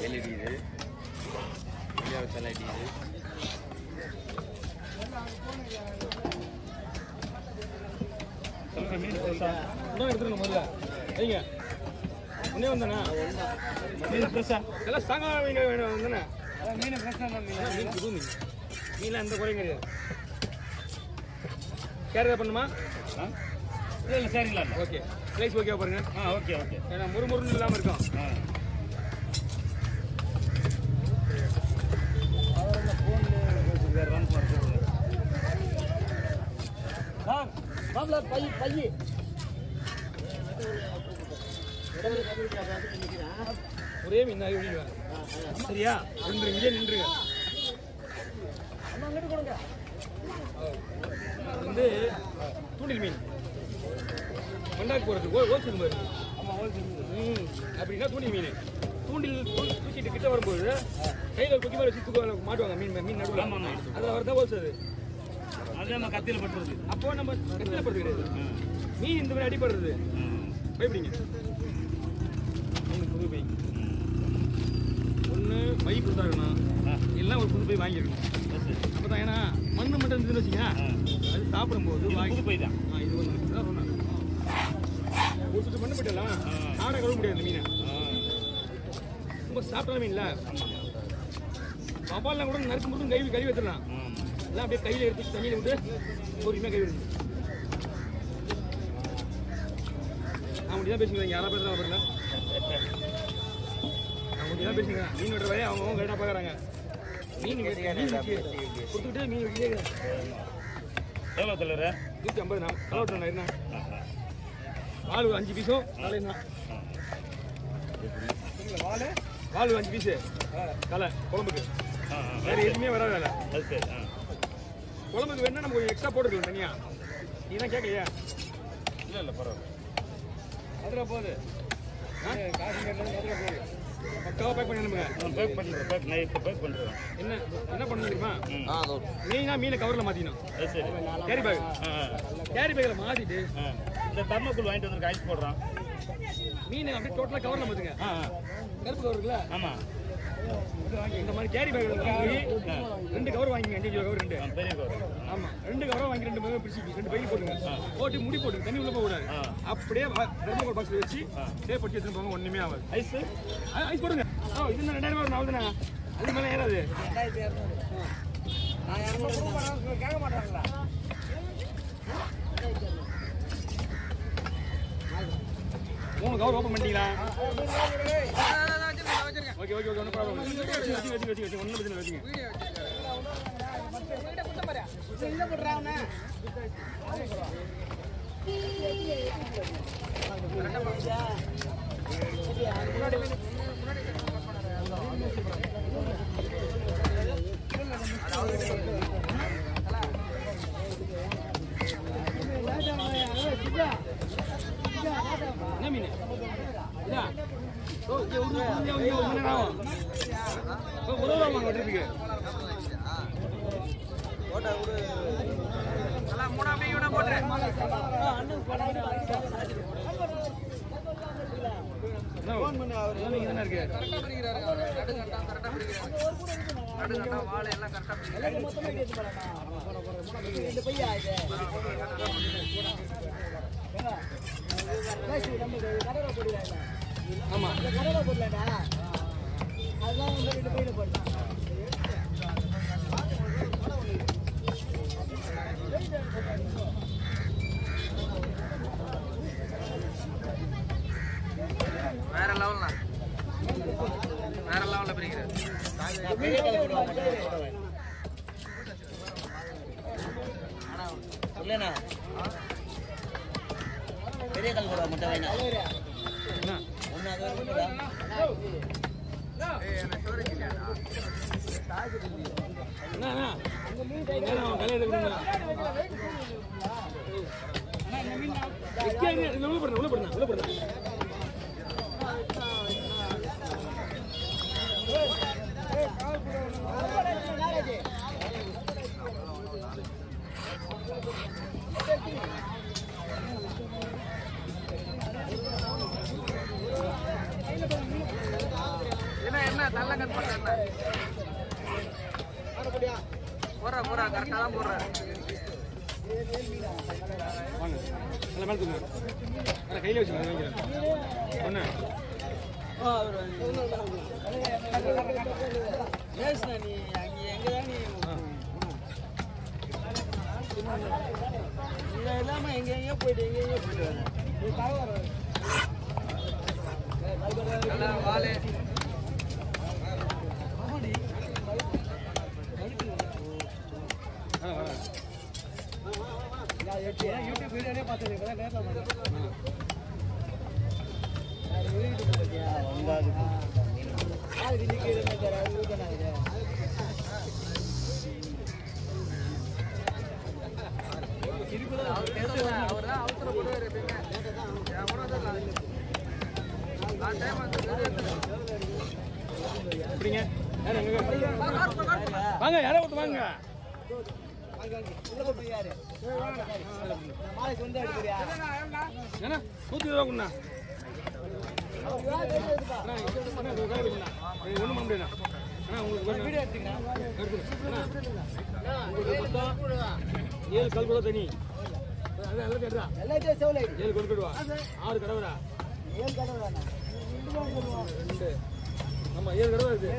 LED இது LED இது மீன் எடுத்துருங்க முதல்ல வைங்க ஒன்னே வந்தானே மீன் ஃப்ரெஷ்ஷா எல்லாம் ஸ்ட்ராங்காக மீன் வேணும் வந்தானே மீன் ஃப்ரெஷ்ஷாக மீன் புது மீன் மீன்லாம் எந்த குறையும் கிடையாது கேர் பண்ணுமா இல்லை சரிங்களா ஓகே ஸ்லைஸ் ஓகே பாருங்க ஓகே ஓகே ஏன்னா முறுமுறுன்னு இல்லாமல் இருக்கும் ஒரே மீன் சரியா நின்றுங்க நின்றுங்க வந்து தூண்டில் மீன் மண்டாக்கு போகிறது ஹோல்சேல் மாதிரி அப்படின்னா தூண்டில் மீன் தூண்டில் தூக்கிட்டு கிட்ட வரும்போது கையில் குக்கி மாதிரி வச்சு மாட்டுவாங்க மீன் மீன் நடுவில் அதில் வரதான் ஹோல்சேல் அது நம்ம கத்தியில் பட்டுறது அப்போ நம்ம கத்தியில் படுறது கிடையாது மீன் இந்த மாதிரி அடிப்படுறது பயப்படிங்க புது பை ஒன்று பை கொடுத்தாருண்ணா எல்லாம் ஒரு புது பை வாங்கியிருக்கணும் அப்போ தான் ஏன்னா மண் மட்டும் இருந்துன்னு வச்சிங்கன்னா அது சாப்பிடும்போது புது பை தான் இது ஒன்று தான் சொன்னேன் ஒரு சுற்று மண்ணு போயிட்டலாம் ஆடை கழுவ முடியாது மீனை ரொம்ப சாப்பிட்டான மீன்ல பப்பாலாம் கூட நறுக்கு மட்டும் கழுவி வச்சிடலாம் எல்லாம் அப்படியே கையில் எடுத்து தண்ணியில் விட்டு பொறுமையாக கை விடுங்க அவங்க தான் பேசுகிறேன் யாராவது பேசுகிறாங்க பாருங்க அவங்க தான் பேசுகிறேன் மீன் வெட்டுற வரையும் அவங்க கரெக்டாக பார்க்குறாங்க மீன் கொடுத்துட்டு மீன் வெட்டியே எவ்வளோ கலர் 150 கலோட்டா என்ன வால் 5 பீஸும் தலைனா வால் 5 பீஸு தலை குழம்புக்கு வேறு எதுவுமே வராது வேலை அது சரி குழம்புக்கு வேணா நம்ம கொஞ்சம் எக்ஸ்ட்ரா போட்டுக்கலாம் தனியா நீ தான் கேட்கலையா இல்லை இல்லை பரவாயில்ல மதுரை போகுது மதுரை போகுது பக்காவாக பேக் பண்ணி அனுப்புங்க பேக் பண்ணுறேன் நான் இப்போ பேக் பண்ணுறேன் என்ன பண்ண தெரியுமா மெயினாக மீனை கவரில் மாற்றிக்கணும் சரி கேரி பேக்கில் மாற்றிட்டு இந்த தர்மக்குள் வாங்கிட்டு வந்து ஐஸ் போடுறான் மீன் அப்படியே டோட்டலாக கவரில் மாற்றுங்க கருப்பு கவர் இருக்குல்ல ஆமாம் இந்த மாதிரி கேரி பேக் வாங்கி 2 கவர் வாங்கிங்க 5 கிலோ கவர் 2 பெரிய கவர் ஆமாம் 2 கவராக வாங்கி 2 பேரும் பிடிச்சி 2 பைக்கு போட்டுங்க போட்டு முடி போட்டுங்க தண்ணி உள்ள போகக்கூடாது அப்படியே தெர்மோகோல் பாக்ஸில் வச்சு சேவ் பட்டி எடுத்துன்னு போங்க ஒன்றுமே ஆகாது ஐஸ் போடுங்க இது 2000 ரூபா ஆகுதுண்ணா அது மேலே ஏறாது கேட்க மாட்டாங்களா மூணு கவர் ஓப்பன் பண்ணிட்டீங்களா ஓகே ஓகே ஓகே ஒன்றும் ப்ராப்ளம் வச்சு ஒன்றும் பிரச்சனை வச்சுங்க என்ன மீன் உதவுவாங்க ட்ரிப்புக்கு ஆமா கடலை போடலடா அதெல்லாம் வந்து 2 பையில போடலாம் வேற லெவல்ல பிரிக்கிறார் இல்லனா பெரிய கல் கூட மட்டும் வேணா ஒண்ணு அது இருக்குடா ஏய் என்ன ஸ்டோரேஜ் இல்லடா என்ன அந்த மீன் கையில கலையில விடுங்க அண்ணா இந்த மீன் எக்கே உள்ள போடுங்க ஏய் கால் போடுங்க நாராஜி நல்லா கட் பண்ணல போறா கரெக்டா தான் போறா வாங்க நல்ல மேல தூங்க அட கையில வச்சு வைங்க ஒண்ணு ஏஸ்னா நீ அங்க எங்க தான் நீ இல்ல இல்லாம எங்க போயிட்டு நீ காவற நல்லா வாலே ஆமாடி யூடியூப் வீடியோலே பார்த்தேன் நேர்ல பார்த்தேன் வந்தாது ஆளு நிக்கிற மாதிரி அது ஊதனாங்க இருக்குதா அவர் தான் அவசர போடுவார் எப்பவுமே நான் டைம் அப்படிங்க வாங்க யாரோ ஒருத்தர் வாங்க என்ன 120 ரூபா கொடுண்ணா ஒன்றும் பண்ண முடியாதுண்ணா அண்ணா உங்களுக்கு 7 கல் கூட தனி 7 கொடுத்துடுவா 6 கடவுரா 2 ஆமா 7 கடவுரா இருக்கு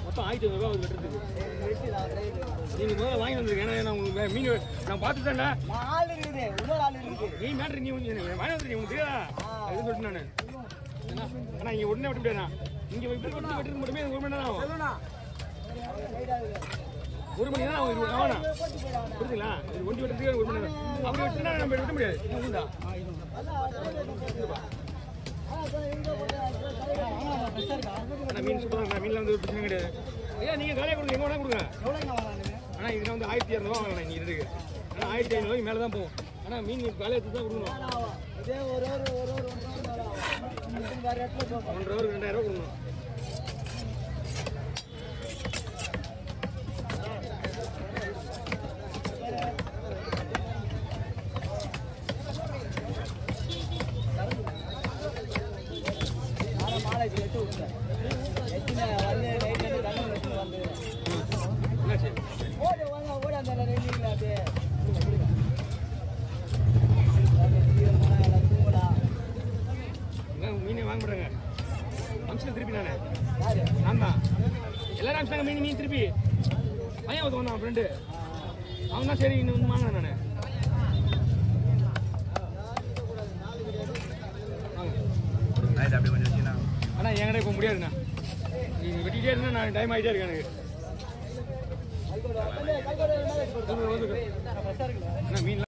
மொத்தம் 1500 ரூபா வெட்டுறதுக்கு நீங்க முதல்ல வாங்கி வந்துருங்க ஏன்னா உங்களுக்கு மீன் நான் பார்த்துட்டேன்டா நீ மேட்ரு நீ வாங்கி வந்துருக்கீங்க உங்களுக்கு தெரியாதா எதுவும் சொல்லிட்டு நான் ஆனா இங்க உடனே வெட்ட முடியாதா இங்க வெட்டுறது மட்டுமே 1 மணி நேரம் ஆகும் 1 மணி நேரம் ஆகும் ஆனா புரியுதுங்களா இது ஒண்டி வெட்டுறதுக்கு 1 மணி நேரம் அப்படி வெட்டினா நம்ம வெட்ட முடியாது உண்டா மீன் சூப்பராக மீன்ல வந்து ஒரு பிரச்சனை கிடையாது ஐயா நீங்க காலையாக கொடுங்க எங்க வேணா கொடுங்க ஆனா இதுல வந்து 1200 ரூபா வாங்கலாம் நீங்க இருக்கு ஆனா 1500 ரூபாய்க்கு மேல தான் போகும் ஆனா மீன் காலையை எடுத்து தான் கொடுக்கணும் 1 ஹவர் 2000 ரூபா கொடுக்கணும் மீனே வாங்க போறாங்க அம்சம் திருப்பி நான் தான் எல்லாரும் அம்சாங்க மீன் திருப்பி பையன் ஒருத்த வந்தான் ஃப்ரெண்டு அவன் தான் சரி இன்னும் வாங்க நான் அண்ணா என்கிட்ட இப்போ முடியாதுண்ணா நீ வெட்டிகிட்டே இருந்தா நான் டைம் ஆகிட்டே இருக்கேன் எனக்கு மீன்